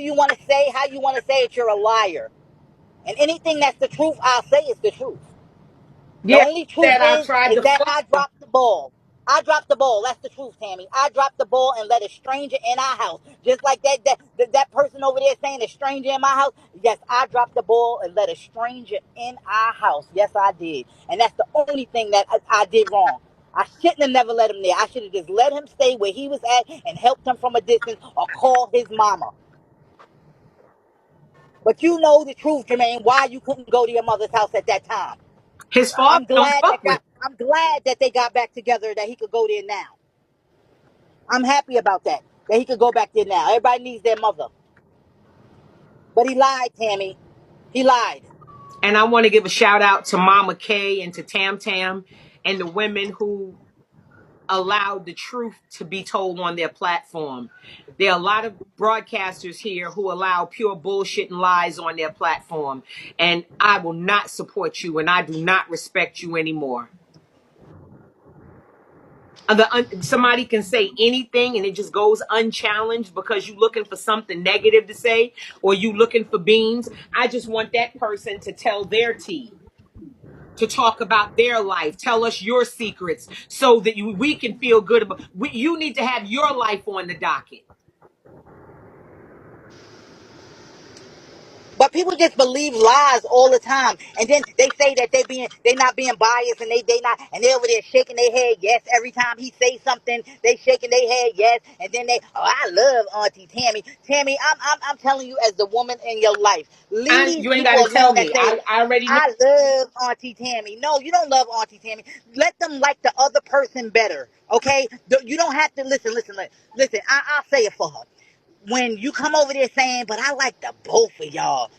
you want to say, how you want to say it, you're a liar. And anything that's the truth, I'll say it's the truth. The Yeah, only truth that I tried is to that fuck I them. dropped the ball. I dropped the ball. That's the truth, Tammy. I dropped the ball and let a stranger in our house. Just like that person over there saying a stranger in my house. Yes, I dropped the ball and let a stranger in our house. Yes, I did. And that's the only thing that I did wrong. I shouldn't have never let him there. I should have just let him stay where he was at and helped him from a distance or call his mama. But you know the truth, Jermaine, why you couldn't go to your mother's house at that time. His father don't fuck with him. I'm glad that they got back together, that he could go there now. I'm happy about that. That he could go back there now. Everybody needs their mother. But he lied, Tammy. He lied. And I want to give a shout out to Mama Kay and to Tam Tam and the women who allowed the truth to be told on their platform. There are a lot of broadcasters here who allow pure bullshit and lies on their platform. And I will not support you and I do not respect you anymore. Somebody can say anything and it just goes unchallenged because you looking for something negative to say or you looking for beans. I just want that person to tell their tea, to talk about their life, tell us your secrets so that we can feel good about. You need to have your life on the docket. But people just believe lies all the time, and then they say that they not being biased, and they not, and they over there shaking their head yes every time he say something. They shaking their head yes, and then I love Auntie Tammy. Tammy, I'm telling you, as the woman in your life, leave And these you ain't got people to alone tell that me. say I already know. I love Auntie Tammy. No, you don't love Auntie Tammy. Let them like the other person better. Okay, you don't have to listen. I'll say it for her when you come over there saying, but I like the both of y'all.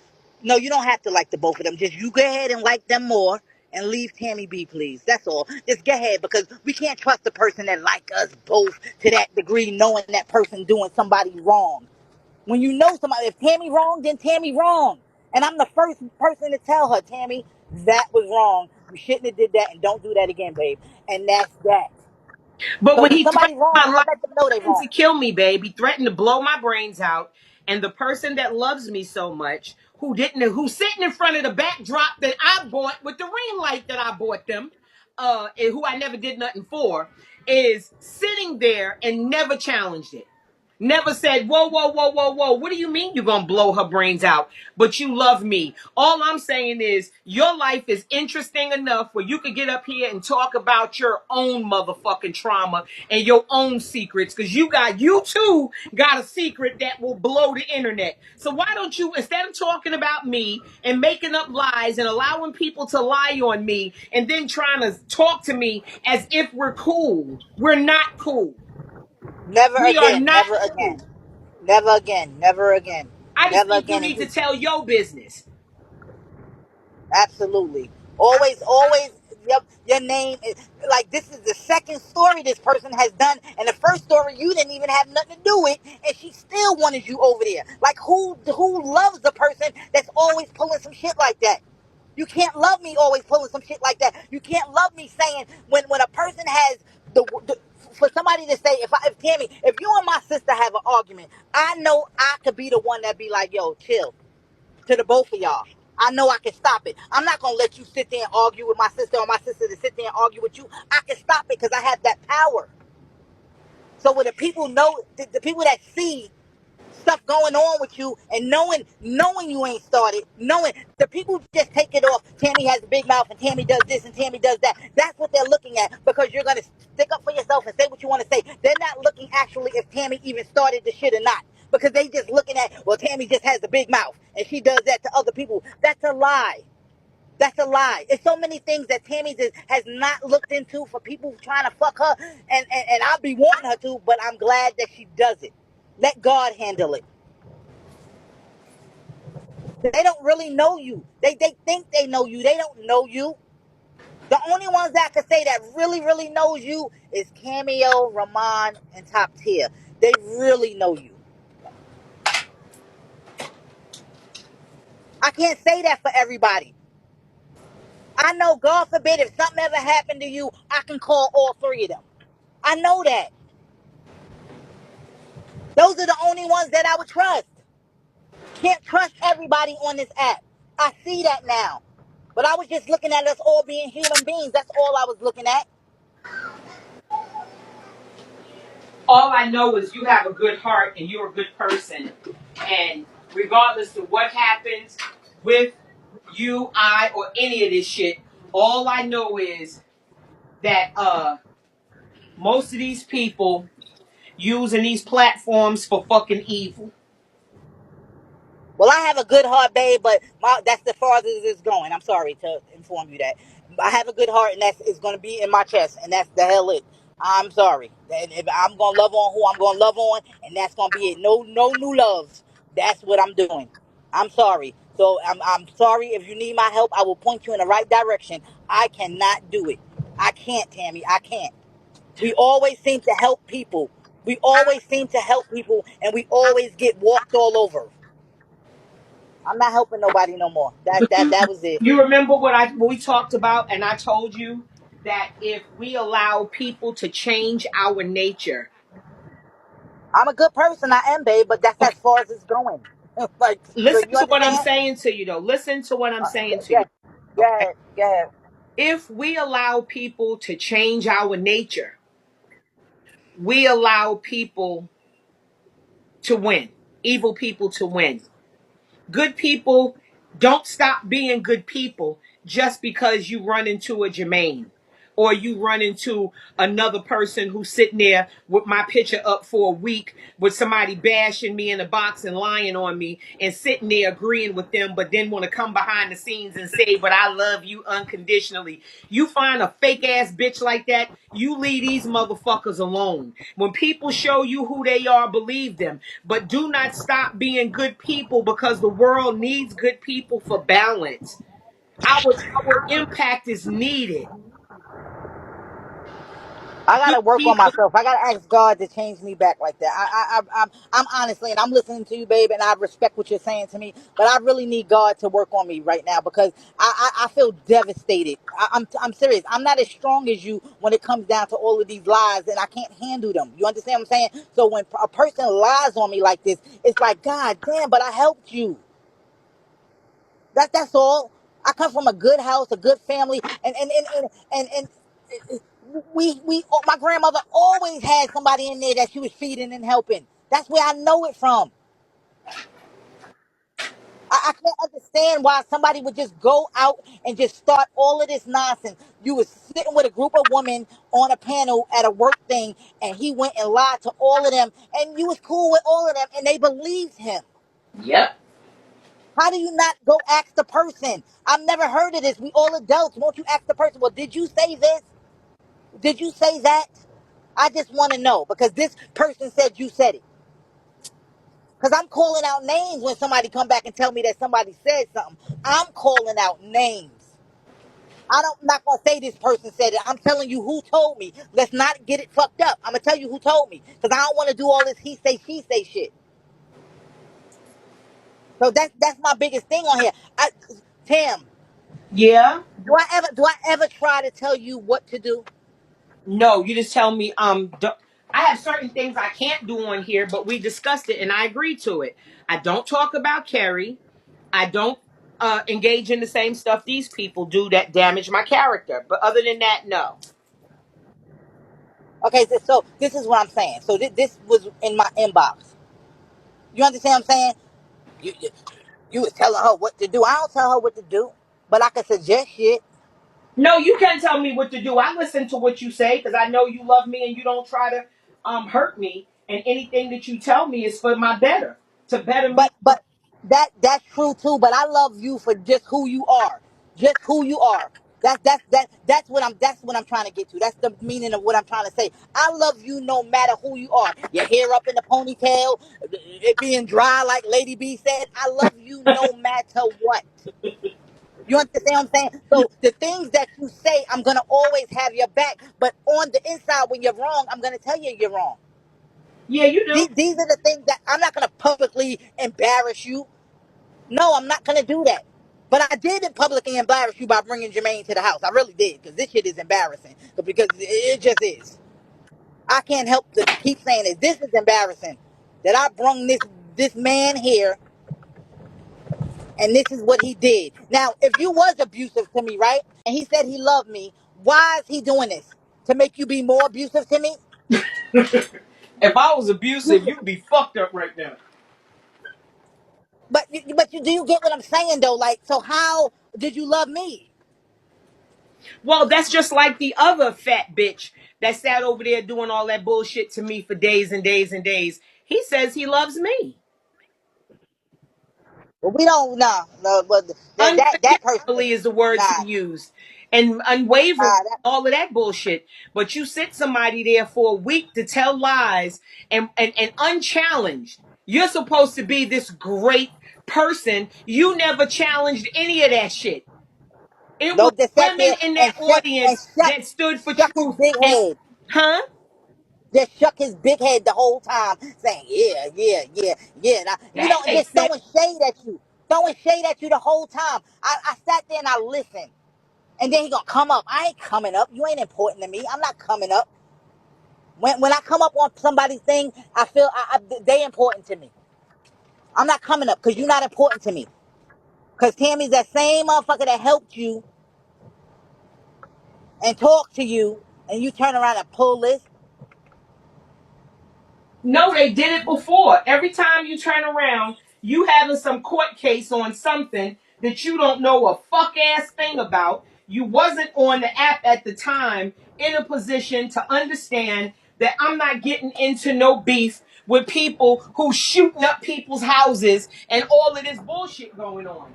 No, you don't have to like the both of them. Just you go ahead and like them more and leave Tammy be, please. That's all. Just go ahead because we can't trust the person that like us both to that degree knowing that person doing somebody wrong. When you know somebody, if Tammy wrong, then Tammy wrong. And I'm the first person to tell her, Tammy, that was wrong. You shouldn't have did that and don't do that again, babe. And that's that. But So when when he somebody threatened wrong, my I life, let them know they threatened wrong. to kill me, babe. He threatened to blow my brains out. And the person that loves me so much, who's sitting in front of the backdrop that I bought with the ring light that I bought them, and who I never did nothing for, is sitting there and never challenged it. Never said, whoa, whoa, whoa, whoa, whoa. What do you mean you're going to blow her brains out? But you love me. All I'm saying is your life is interesting enough where you could get up here and talk about your own motherfucking trauma and your own secrets. Because you too got a secret that will blow the internet. So why don't you, instead of talking about me and making up lies and allowing people to lie on me and then trying to talk to me as if we're cool. We're not cool. Never We are again. not Never again. cool. Never again. Never again. I just Never think you again. need to tell your business. Absolutely. Always, your name is like this is the second story this person has done, and the first story you didn't even have nothing to do with, and she still wanted you over there. Like who loves the person that's always pulling some shit like that? You can't love me always pulling some shit like that. You can't love me saying when a person has the for somebody to say if Tammy, if you and my sister have an argument, I know I could be the one that be like, yo, chill to the both of y'all. I know I can stop it. I'm not gonna let you sit there and argue with my sister or my sister to sit there and argue with you. I can stop it because I have that power. So when the people know, the people that see stuff going on with you and knowing you ain't started, knowing the people just take it off. Tammy has a big mouth and Tammy does this and Tammy does that. That's what they're looking at because you're gonna stick up for yourself and say what you want to say. They're not looking actually if Tammy even started the shit or not. Because they just looking at, well, Tammy just has a big mouth and she does that to other people. That's a lie. That's a lie. It's so many things that Tammy has not looked into for people trying to fuck her, and I'll be wanting her to, but I'm glad that she does it. Let God handle it. They don't really know you. They think they know you. They don't know you. The only ones that can say that really knows you is Cameo, Ramon, and Top Tier. They really know you. I can't say that for everybody. I know, God forbid, if something ever happened to you, I can call all three of them. I know that. Those are the only ones that I would trust. Can't trust everybody on this app. I see that now. But I was just looking at us all being human beings. That's all I was looking at. All I know is you have a good heart and you're a good person. And regardless of what happens with you, I, or any of this shit, all I know is that most of these people using these platforms for fucking evil. Well, I have a good heart, babe, but that's the farthest it's going. I'm sorry to inform you that. I have a good heart, and that's it's going to be in my chest, and that's the hell it. I'm sorry. And if I'm going to love on who I'm going to love on, and that's going to be it. No, no new loves. That's what I'm doing. I'm sorry. So I'm sorry. If you need my help, I will point you in the right direction. I cannot do it. I can't, Tammy. I can't. We always seem to help people. We always seem to help people, and we always get walked all over. I'm not helping nobody no more. That But that that was it. you remember what we talked about, and I told you that if we allow people to change our nature, I'm a good person, I am, babe, but that's okay, as far as it's going. Like, so listen you to what I'm understand? saying to you, though. Listen to what I'm saying to Yeah, you. go Okay, ahead, go ahead. if we allow people to change our nature, we allow people to win, evil people to win. Good people don't stop being good people just because you run into a Jermaine or you run into another person who's sitting there with my picture up for a week with somebody bashing me in a box and lying on me and sitting there agreeing with them, but then want to come behind the scenes and say, but I love you unconditionally. You find a fake ass bitch like that, you leave these motherfuckers alone. When people show you who they are, believe them. But do not stop being good people because the world needs good people for balance. Our impact is needed. I Good gotta work on people. myself. I gotta ask God to change me back like that. I'm honestly, and I'm listening to you, babe, and I respect what you're saying to me. But I really need God to work on me right now because I feel devastated. I'm serious. I'm not as strong as you when it comes down to all of these lies, and I can't handle them. You understand what I'm saying? So when a person lies on me like this, it's like, God damn, but I helped you. That's all. I come from a good house, a good family, and my grandmother always had somebody in there that she was feeding and helping. That's where I know it from. I can't understand why somebody would just go out and just start all of this nonsense. You was sitting with a group of women on a panel at a work thing, and he went and lied to all of them, and you was cool with all of them, and they believed him. Yep. How do you not go ask the person? I've never heard of this. We all adults. Won't you ask the person? Well, did you say this? Did you say that? I just want to know because this person said you said it. Because I'm calling out names when somebody come back and tell me that somebody said something. I'm calling out names. I'm not gonna say this person said it. I'm telling you who told me. Let's not get it fucked up. I'm gonna tell you who told me because I don't want to do all this he say she say shit. So that's my biggest thing on here. Tim, Yeah. do I ever try to tell you what to do? No, you just tell me. I have certain things I can't do on here, but we discussed it and I agreed to it. I don't talk about Carrie. I don't engage in the same stuff these people do that damage my character. But other than that, no. Okay, so this is what I'm saying. So this was in my inbox. You understand what I'm saying? You was telling her what to do. I don't tell her what to do, but I can suggest shit. No, you can't tell me what to do. I listen to what you say because I know you love me and you don't try to hurt me. And anything that you tell me is for my better, to better me. But that's true too. But I love you for just who you are, just who you are. That's what I'm trying to get to. That's the meaning of what I'm trying to say. I love you no matter who you are. Your hair up in the ponytail, it being dry like Lady B said. I love you no matter what. You understand what I'm saying? So the things that you say, I'm gonna always have your back. But on the inside, when you're wrong, I'm gonna tell you you're wrong. Yeah, you do. These are the things that I'm not gonna publicly embarrass you. No, I'm not gonna do that. But I did publicly embarrass you by bringing Jermaine to the house. I really did because this shit is embarrassing. Because it just is. I can't help to keep saying it. This is embarrassing that I brung this man here And this is what he did. Now, if you was abusive to me, right? And he said he loved me, why is he doing this? To make you be more abusive to me? If I was abusive, you'd be fucked up right now. But do you get what I'm saying though? Like, so how did you love me? Well, that's just like the other fat bitch that sat over there doing all that bullshit to me for days and days and days. He says he loves me. Well, we don't no, but that person, Unconditionally is the words nah, he used. And unwavering, that all of that bullshit. But you sit somebody there for a week to tell lies and unchallenged. You're supposed to be this great person. You never challenged any of that shit. It was dope that sat women there in and that audience that stood for shuck his truth. big And head. huh? Just shook his big head the whole time, saying, "Yeah, yeah, yeah, yeah." Now, you know, That and just makes sense. throwing shade at you, throwing shade at you the whole time. I sat there and I listened, and then he gonna come up. I ain't coming up. You ain't important to me. I'm not coming up. When I come up on somebody's thing, I feel they important to me. I'm not coming up because you're not important to me. Because Tammy's that same motherfucker that helped you and talked to you, and you turn around and pull this. No, they did it before. Every time you turn around, you having some court case on something that you don't know a fuck ass thing about. You wasn't on the app at the time in a position to understand that I'm not getting into no beef with people who shooting up people's houses and all of this bullshit going on.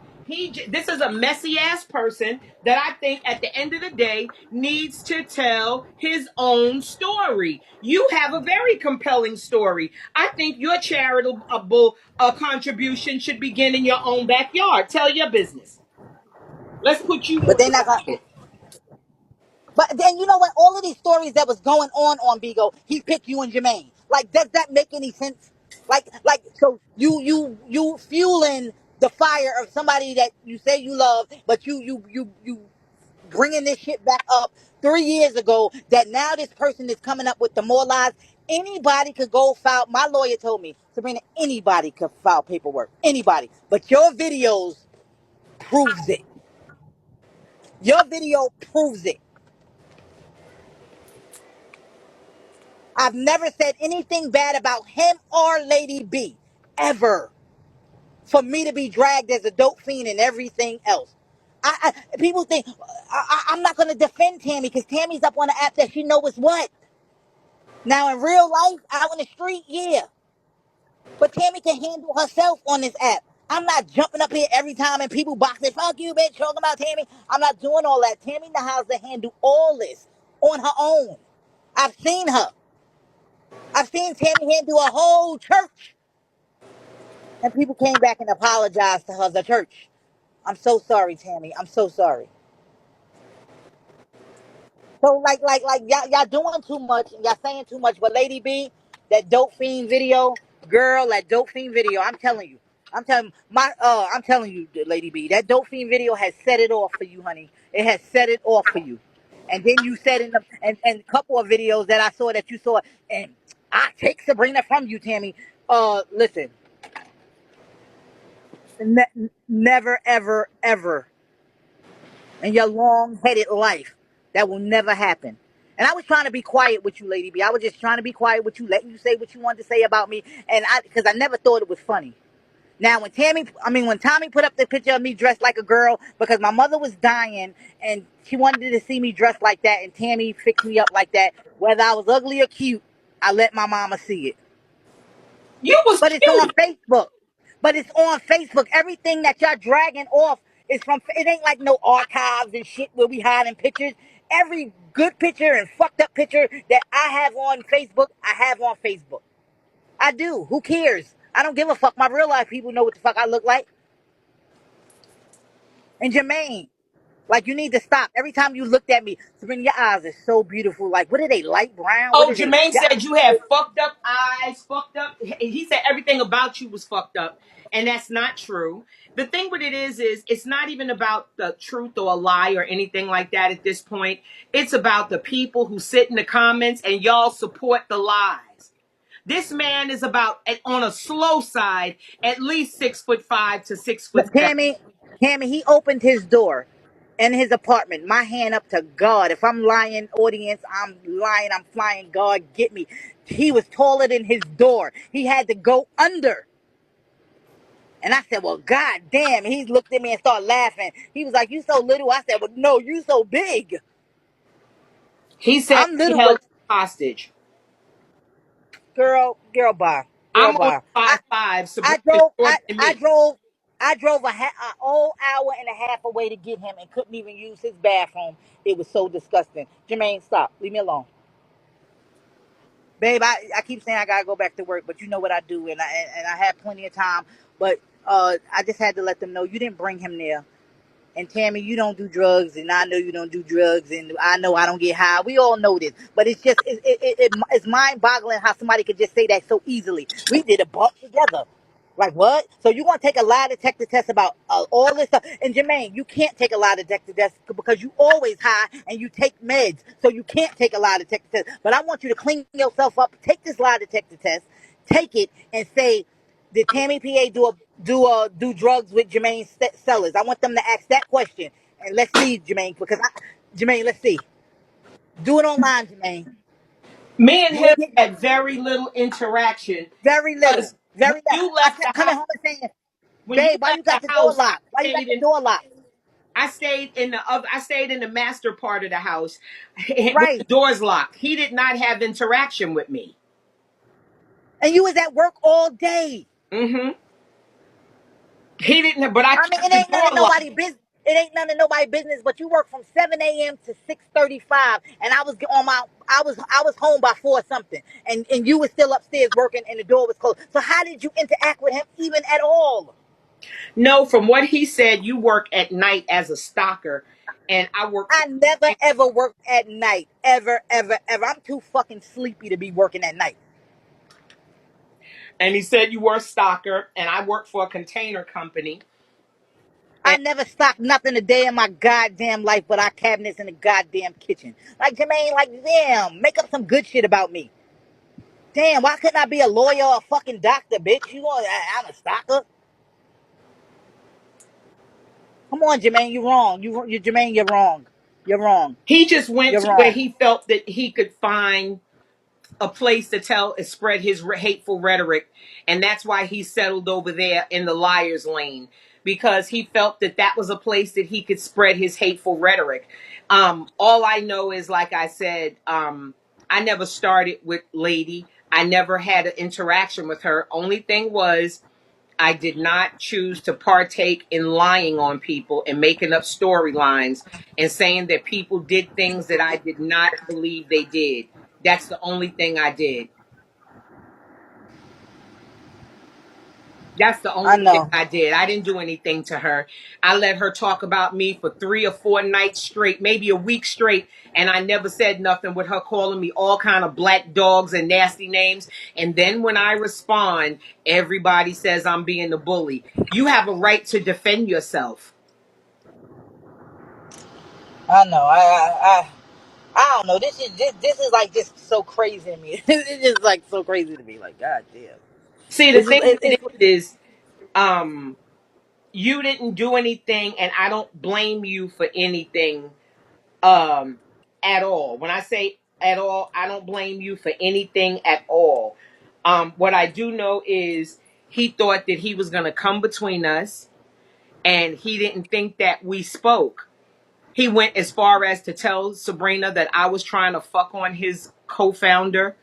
This is a messy ass person that I think at the end of the day needs to tell his own story. You have a very compelling story. I think your charitable contribution should begin in your own backyard. Tell your business. Let's put you But on they're the not gonna. docket. But then you know what? All of these stories that was going on Bigo, he picked you and Jermaine. Like, does that make any sense? So you fueling the fire of somebody that you say you love, but you bringing this shit back up 3 years ago. That now this person is coming up with the more lies. Anybody could go file. My lawyer told me, Sabrina, anybody could file paperwork. Anybody, but your videos proves it. Your video proves it. I've never said anything bad about him or Lady B, ever. For me to be dragged as a dope fiend and everything else. People think I'm not going to defend Tammy because Tammy's up on the app that she knows what. Now, in real life, out in the street, yeah. But Tammy can handle herself on this app. I'm not jumping up here every time and people boxing, fuck you, bitch, talking about Tammy. I'm not doing all that. Tammy knows how to handle all this on her own. I've seen her. I've seen Tammy handle a whole church. And people came back and apologized to her, the church. I'm so sorry, Tammy. I'm so sorry. So like y'all doing too much, y'all saying too much. But Lady B, that dope fiend video, girl, that dope fiend video. I'm telling you, Lady B, that dope fiend video has set it off for you, honey. It has set it off for you. And then you said in the and a couple of videos that I saw that you saw, and I take Sabrina from you, Tammy. Listen, never, ever, ever in your long-headed life. That will never happen. And I was trying to be quiet with you, Lady B. I was just trying to be quiet with you, letting you say what you wanted to say about me, and because I never thought it was funny. Now, when Tommy put up the picture of me dressed like a girl because my mother was dying and she wanted to see me dressed like that, and Tammy fixed me up like that, whether I was ugly or cute, I let my mama see it. You was But it's on cute. Facebook. But it's on Facebook. Everything that y'all dragging off is from. It ain't like no archives and shit where we hiding pictures. Every good picture and fucked up picture that I have on Facebook, I have on Facebook. I do. Who cares? I don't give a fuck. My real life people know what the fuck I look like. And Jermaine, like, you need to stop. Every time you looked at me, Sabrina, your eyes are so beautiful. Like, what are they? Light brown? What Oh, are they? Jermaine Your said you have eyes. fucked up eyes, fucked up. He said everything about you was fucked up, and that's not true. The thing with it is it's not even about the truth or a lie or anything like that at this point. It's about the people who sit in the comments and y'all support the lies. This man is about on a slow side, at least 6'5" to 6'7". Tammy, he opened his door in his apartment. My hand up to God. If I'm lying, audience, I'm lying. I'm flying. God, get me. He was taller than his door. He had to go under. And I said, well, God damn. He looked at me and started laughing. He was like, you so little. I said, well, no, you so big. He said I'm he little, held but you hostage. bye. Girl, I'm only bye. 5'5". I Sabrina is drove, shorter than me. I drove a whole hour and a half away to get him and couldn't even use his bathroom. It was so disgusting. Jermaine, stop. Leave me alone. Babe, I keep saying I gotta go back to work, but you know what I do, and I have plenty of time. But I just had to let them know you didn't bring him there. And Tammy, you don't do drugs, and I know you don't do drugs, and I know I don't get high. We all know this, but it's just it's mind-boggling how somebody could just say that so easily. We did a bump together. Like what? So you gonna take a lie detector test about all this stuff? And Jermaine, you can't take a lie detector test because you always high and you take meds, so you can't take a lie detector test. But I want you to clean yourself up. Take this lie detector test, take it, and say, did Tammy Peay do drugs with Jermaine Sellers? I want them to ask that question, and let's see, Jermaine, because Jermaine, let's see. Do it online, Jermaine. Me and You him ain't get had very little interaction very little, because when very little. you I left the kept coming house, home and saying, when you babe, why you left the got the door house, locked? Why you got the door locked? I stayed in the master part of the house with the Right. doors locked. He did not have interaction with me. And you was at work all day. Hmm. He didn't, but I I mean, kept the door locked. It ain't none of nobody business. But you work from 7 a.m. to 6:35, and I was home by 4 something, and you was still upstairs working, and the door was closed. So how did you interact with him even at all? No, from what he said, you work at night as a stalker, and I work for. I never ever worked at night, ever, ever, ever. I'm too fucking sleepy to be working at night. And he said you were a stalker, and I work for a container company. I And never stocked nothing a day in my goddamn life but our cabinets in the goddamn kitchen. Like Jermaine, like damn, make up some good shit about me. Damn, why couldn't I be a lawyer or a fucking doctor, bitch? I'm a stalker. Come on, Jermaine, you wrong. Jermaine, you're wrong. You're wrong. he just went You're to where wrong. he felt that he could find a place to tell and spread his hateful rhetoric, and that's why he settled over there in the liar's lane, because he felt that that was a place that he could spread his hateful rhetoric. All I know is, like I said, I never started with Lady. I never had an interaction with her. Only thing was, I did not choose to partake in lying on people and making up storylines and saying that people did things that I did not believe they did. That's the only thing I did. That's the I only thing know. I did. I didn't do anything to her. I let her talk about me for 3 or 4 nights straight, maybe a week straight, and I never said nothing with her calling me all kind of black dogs and nasty names. And then when I respond, everybody says I'm being a bully. You have a right to defend yourself. I know. I don't know. This is like just so crazy to me. It's just like so crazy to me. Like God damn. See, the It's just thing with it it's is, um, you didn't do anything, and I don't blame you for anything um at all. When I say at all, I don't blame you for anything at all. What I do know is he thought that he was going to come between us, and he didn't think that we spoke. He went as far as to tell Sabrina that I was trying to fuck on his co-founder,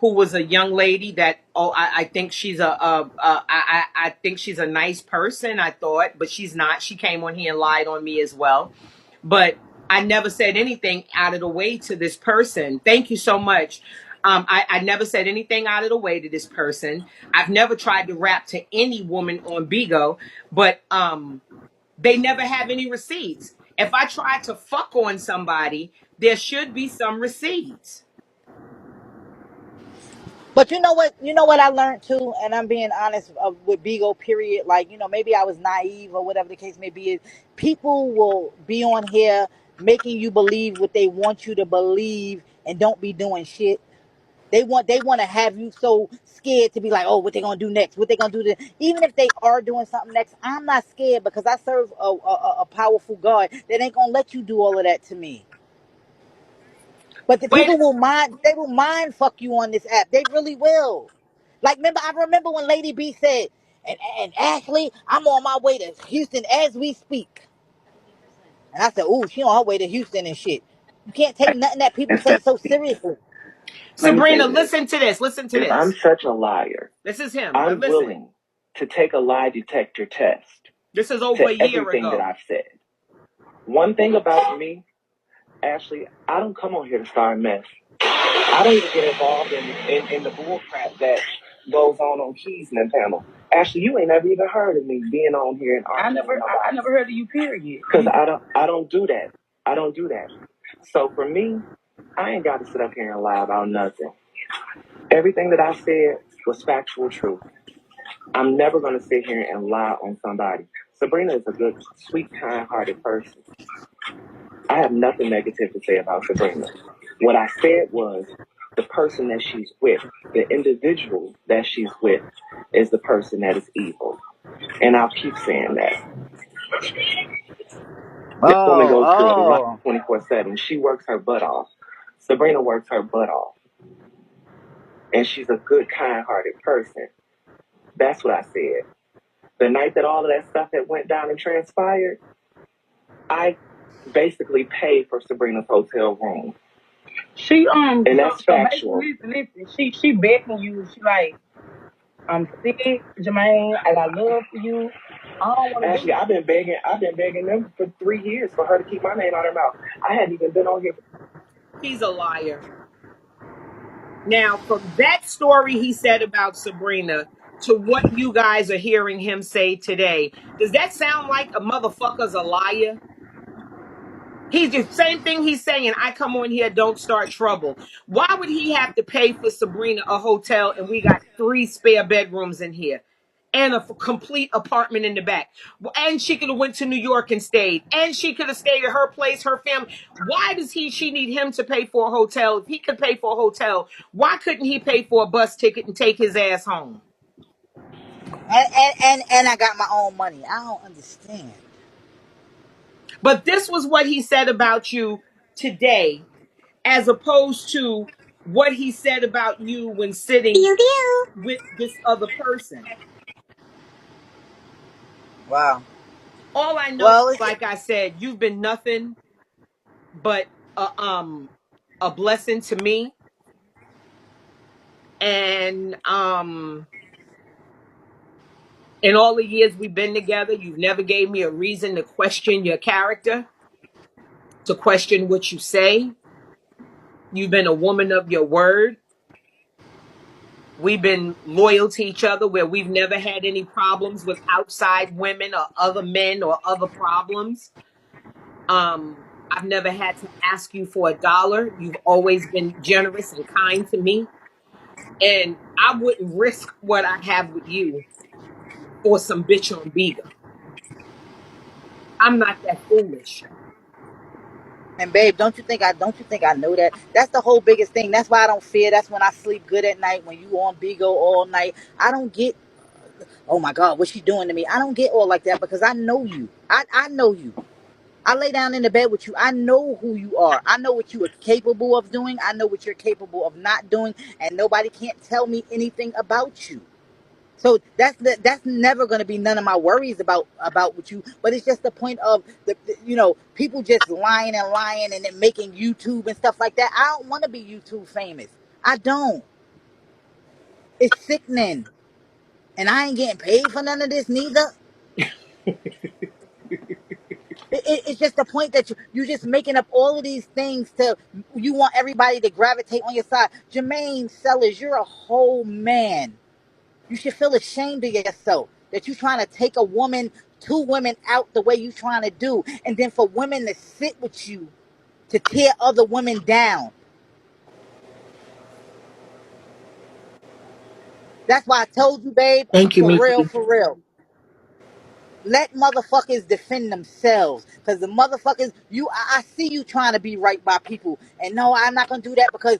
who was a young lady that, oh, I think she's I think she's a nice person, I thought, but she's not. She came on here and lied on me as well. But I never said anything out of the way to this person. Thank you so much. I never said anything out of the way to this person. I've never tried to rap to any woman on Bigo, but they never have any receipts. If I try to fuck on somebody, there should be some receipts. But you know what I learned too, and I'm being honest with Bigo. Period. Like maybe I was naive or whatever the case may be. Is people will be on here making you believe what they want you to believe, and don't be doing shit. They want to have you so scared to be like, oh, what they gonna do next? What they gonna do? Even if they are doing something next, I'm not scared because I serve a powerful God that ain't gonna let you do all of that to me. But the Wait, people will mind. They will mind fuck you on this app. They really will. Like, I remember when Lady B said, and Ashley, I'm on my way to Houston as we speak. And I said, ooh, she on her way to Houston and shit. You can't take nothing that people say so seriously. Sabrina, listen to this. Listen to If this. I'm such a liar, This is him. I'm willing to take a lie detector test. This is over a year everything ago. that I've said. One thing about me, Ashley, I don't come on here to start a mess. I don't even get involved in the bull crap that goes on Keys and panel. Ashley, you ain't never even heard of me being on here and arguing. I never heard of you, period. Because I don't do that. I don't do that. So for me, I ain't got to sit up here and lie about nothing. Everything that I said was factual truth. I'm never going to sit here and lie on somebody. Sabrina is a good, sweet, kind-hearted person. I have nothing negative to say about Sabrina. What I said was the person that she's with, the individual that she's with, is the person that is evil. And I'll keep saying that. This woman goes through a lot 24/7. She works her butt off. Sabrina works her butt off. And she's a good, kind-hearted person. That's what I said. The night that all of that stuff had went down and transpired, I basically paid for Sabrina's hotel room. She and that's factual. listen. She begging you. She like, I'm sick, Jermaine. I got love for you. I don't want to. Actually, I've been begging them for 3 years for her to keep my name out of her mouth. I hadn't even been on here. He's a liar. Now, from that story he said about Sabrina to what you guys are hearing him say today, does that sound like a motherfucker's a liar? He's the same thing he's saying. I come on here, don't start trouble. Why would he have to pay for Sabrina a hotel and we got 3 spare bedrooms in here and a complete apartment in the back? And she could have went to New York and stayed. And she could have stayed at her place, her family. Why does she need him to pay for a hotel? If he could pay for a hotel, why couldn't he pay for a bus ticket and take his ass home? And I got my own money. I don't understand. But this was what he said about you today, as opposed to what he said about you when sitting Pew pew. with this other person. Wow. All I know, Well, like I said, you've been nothing but a blessing to me. And in all the years we've been together, you've never gave me a reason to question your character, to question what you say. You've been a woman of your word. We've been loyal to each other where we've never had any problems with outside women or other men or other problems. I've never had to ask you for $1. You've always been generous and kind to me. And I wouldn't risk what I have with you for some bitch on Biga. I'm not that foolish. and babe, don't you think I know that? That's the whole biggest thing. That's why I don't fear. That's when I sleep good at night. When you on Bigo all night, I don't get. Oh my God, what's she doing to me? I don't get all like that because I know you. I know you. I lay down in the bed with you. I know who you are. I know what you are capable of doing. I know what you're capable of not doing, and nobody can't tell me anything about you. So that's never going to be none of my worries about with you. But it's just the point of people just lying and then making YouTube and stuff like that. I don't want to be YouTube famous. I don't. It's sickening, and I ain't getting paid for none of this neither. It's just the point that you just making up all of these things to you want everybody to gravitate on your side. Jermaine Sellers, you're a whole man. You should feel ashamed of yourself that you're trying to take a woman, 2 women out the way you're trying to do, and then for women to sit with you to tear other women down. That's why I told you, babe, Thank you, for real, Miki. for real. Let motherfuckers defend themselves. Because the motherfuckers, I see you trying to be right by people. And no, I'm not going to do that because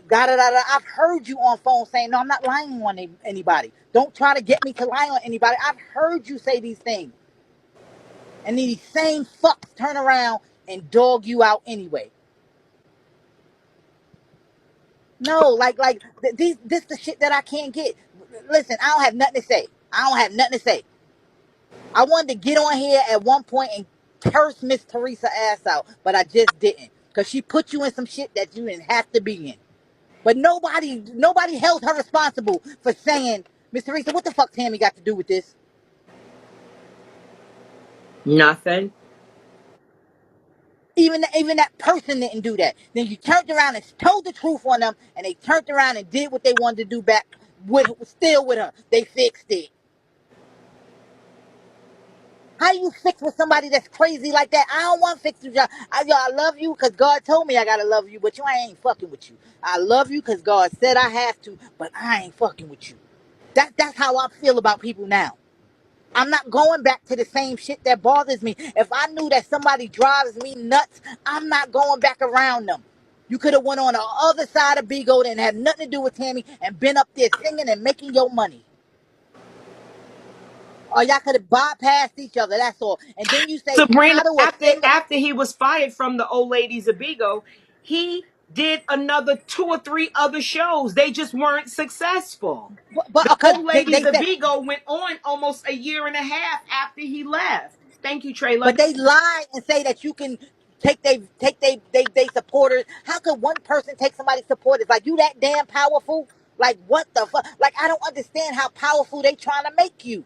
da da da da. I've heard you on phone saying, no, I'm not lying on anybody. Don't try to get me to lie on anybody. I've heard you say these things. And these same fucks turn around and dog you out anyway. No, this the shit that I can't get. Listen, I don't have nothing to say. I don't have nothing to say. I wanted to get on here at one point and curse Miss Teresa ass out, but I just didn't. Because she put you in some shit that you didn't have to be in. But nobody held her responsible for saying, Miss Teresa, what the fuck Tammy got to do with this? Nothing. Even that person didn't do that. Then you turned around and told the truth on them, and they turned around and did what they wanted to do back still with her. They fixed it. How you fix with somebody that's crazy like that? I don't want to fix with y'all. I love you because God told me I gotta love you, but I ain't fucking with you. I love you because God said I have to, but I ain't fucking with you. That's how I feel about people now. I'm not going back to the same shit that bothers me. If I knew that somebody drives me nuts, I'm not going back around them. You could have went on the other side of Bigo and had nothing to do with Tammy and been up there singing and making your money. Or y'all could have bypassed each other. That's all. And then you say, Sabrina, how do a after singer? after he was fired from the old ladies of Bigo, he did another 2 or 3 other shows. They just weren't successful. But The because old they ladies of said, Bigo went on almost a year and a half after he left. Thank you, Trayla. but they lie and say that you can take they supporters. How could one person take somebody's supporters? Like, you that damn powerful? Like, what the fuck? Like, I don't understand how powerful they trying to make you.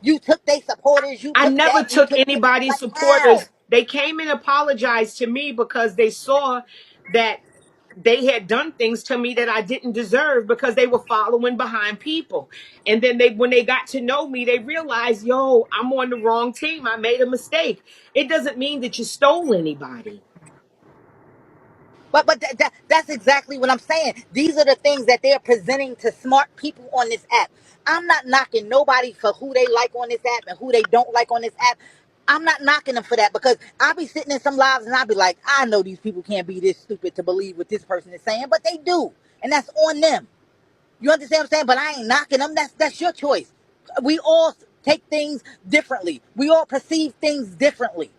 You took they supporters. You I took never that. You took took this. anybody's Like, how? supporters. They came and apologized to me because they saw that they had done things to me that I didn't deserve because they were following behind people. And then when they got to know me, they realized, yo, I'm on the wrong team. I made a mistake. It doesn't mean that you stole anybody. But that's exactly what I'm saying. These are the things that they're presenting to smart people on this app. I'm not knocking nobody for who they like on this app and who they don't like on this app. I'm not knocking them for that because I'll be sitting in some lives and I'll be like, I know these people can't be this stupid to believe what this person is saying, but they do. And that's on them. You understand what I'm saying? But I ain't knocking them. That's your choice. We all take things differently. We all perceive things differently.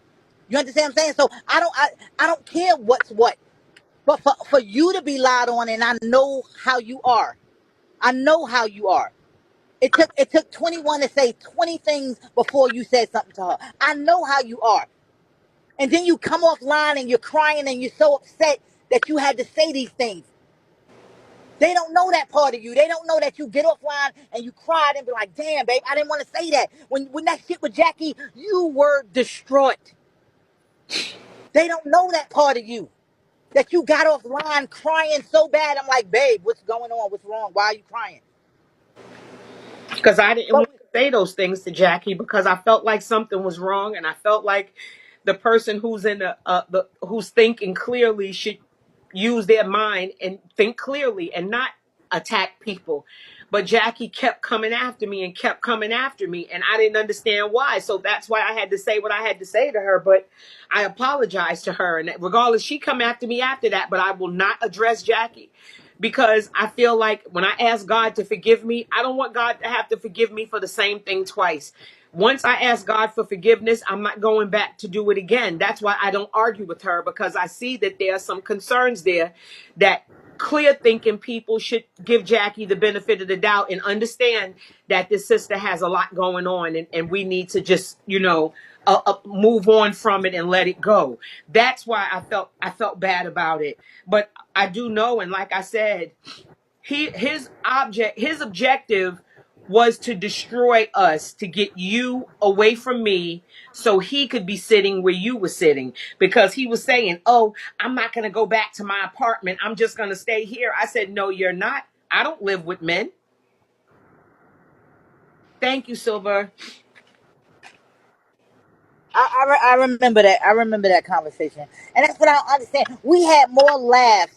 You understand what I'm saying? So I don't care what's what. But for you to be lied on, and I know how you are. I know how you are. It took 21 to say 20 things before you said something to her. I know how you are. And then you come offline and you're crying and you're so upset that you had to say these things. They don't know that part of you. They don't know that you get offline and you cried and be like, damn, babe, I didn't want to say that. When that shit with Jackie, you were distraught. They don't know that part of you. That you got offline crying so bad. I'm like, babe, what's going on? What's wrong? Why are you crying? Because I didn't But want to say those things to Jackie because I felt like something was wrong, and I felt like the person who's in the who's thinking clearly should use their mind and think clearly and not attack people. But Jackie kept coming after me and kept coming after me, and I didn't understand why. So that's why I had to say what I had to say to her. But I apologized to her, and regardless, she come after me after that. But I will not address Jackie because I feel like when I ask God to forgive me, I don't want God to have to forgive me for the same thing twice. Once I ask God for forgiveness, I'm not going back to do it again. That's why I don't argue with her because I see that there are some concerns there that clear thinking people should give Jackie the benefit of the doubt and understand that this sister has a lot going on and we need to just, move on from it and let it go. That's why I felt bad about it. But I do know, and like I said, his objective was to destroy us, to get you away from me so he could be sitting where you were sitting, because he was saying, oh, I'm not going to go back to my apartment, I'm just going to stay here. I said, no, you're not. I don't live with men. Thank you, Silver. I remember that. I remember that conversation. And that's what I don't understand. We had more laughs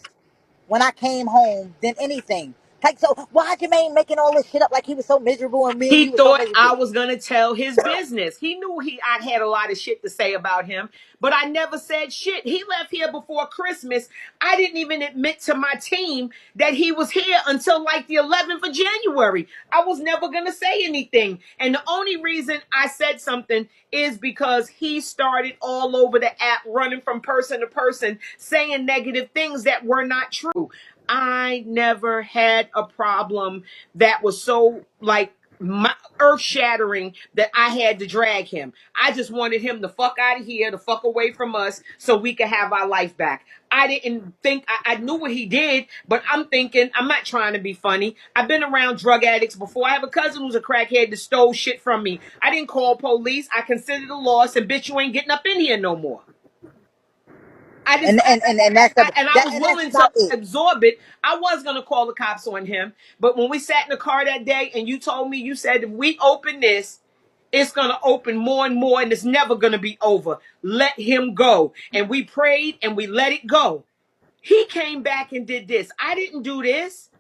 when I came home than anything. Like, so why Jermaine making all this shit up like he was so miserable and me and He you was so thought I miserable? was gonna tell his business. He knew I had a lot of shit to say about him, but I never said shit. He left here before Christmas. I didn't even admit to my team that he was here until like the 11th of January. I was never gonna say anything. And the only reason I said something is because he started all over the app running from person to person saying negative things that were not true. I never had a problem that was so like earth shattering that I had to drag him. I just wanted him to fuck out of here, to fuck away from us so we could have our life back. I didn't think, I knew what he did, but I'm thinking, I'm not trying to be funny. I've been around drug addicts before. I have a cousin who's a crackhead that stole shit from me. I didn't call police. I considered a loss, and bitch, you ain't getting up in here no more. I just And that's and I was and that's willing to about it. absorb it. I was gonna call the cops on him, but when we sat in the car that day and you told me, you said if we open this, it's gonna open more and more, and it's never gonna be over. Let him go. And we prayed and we let it go. He came back and did this. I didn't do this.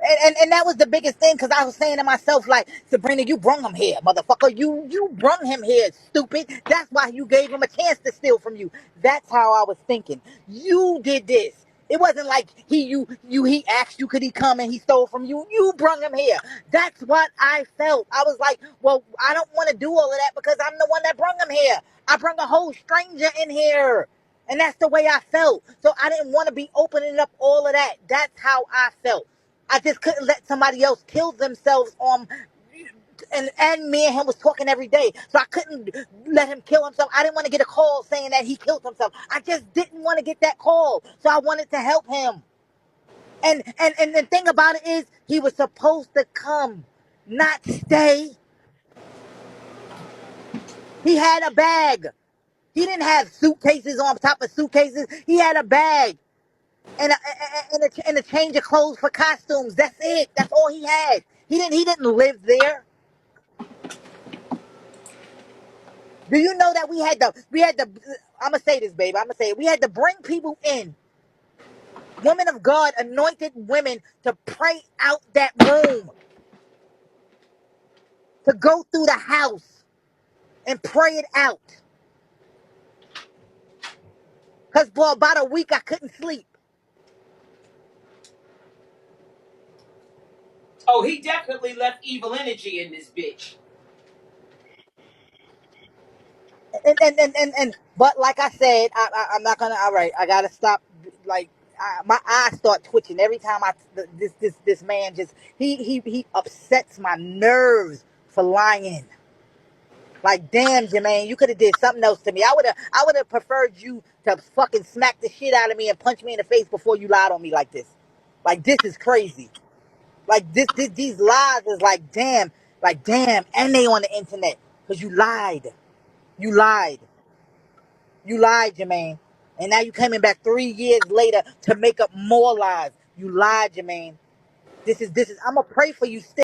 And that was the biggest thing because I was saying to myself, like, Sabrina, you brung him here, motherfucker. You brung him here, stupid. That's why you gave him a chance to steal from you. That's how I was thinking. You did this. It wasn't like he asked you could he come and he stole from you. You brung him here. That's what I felt. I was like, well, I don't want to do all of that because I'm the one that brung him here. I brung a whole stranger in here. And that's the way I felt. So I didn't want to be opening up all of that. That's how I felt. I just couldn't let somebody else kill themselves on, and me and him was talking every day. So I couldn't let him kill himself. I didn't want to get a call saying that he killed himself. I just didn't want to get that call. So I wanted to help him. And the thing about it is he was supposed to come, not stay. He had a bag. He didn't have suitcases on top of suitcases. He had a bag. And a change of clothes for costumes. That's it. That's all he had. He didn't live there. Do you know that we had to I'm gonna say this, baby. I'm gonna say it. We had to bring people in, women of God, anointed women, to pray out that room, to go through the house and pray it out. Cause for about a week I couldn't sleep. Oh, he definitely left evil energy in this bitch. And but like I said, I'm not gonna. All right, I gotta stop. Like my eyes start twitching every time this man just he upsets my nerves for lying. Like damn, Jermaine, you could have did something else to me. I would have preferred you to fucking smack the shit out of me and punch me in the face before you lied on me like this. Like this is crazy. Like these lies is like damn, and they on the internet because you lied. You lied. You lied, Jermaine. And now you coming back 3 years later to make up more lies. You lied, Jermaine. This is I'm gonna pray for you still.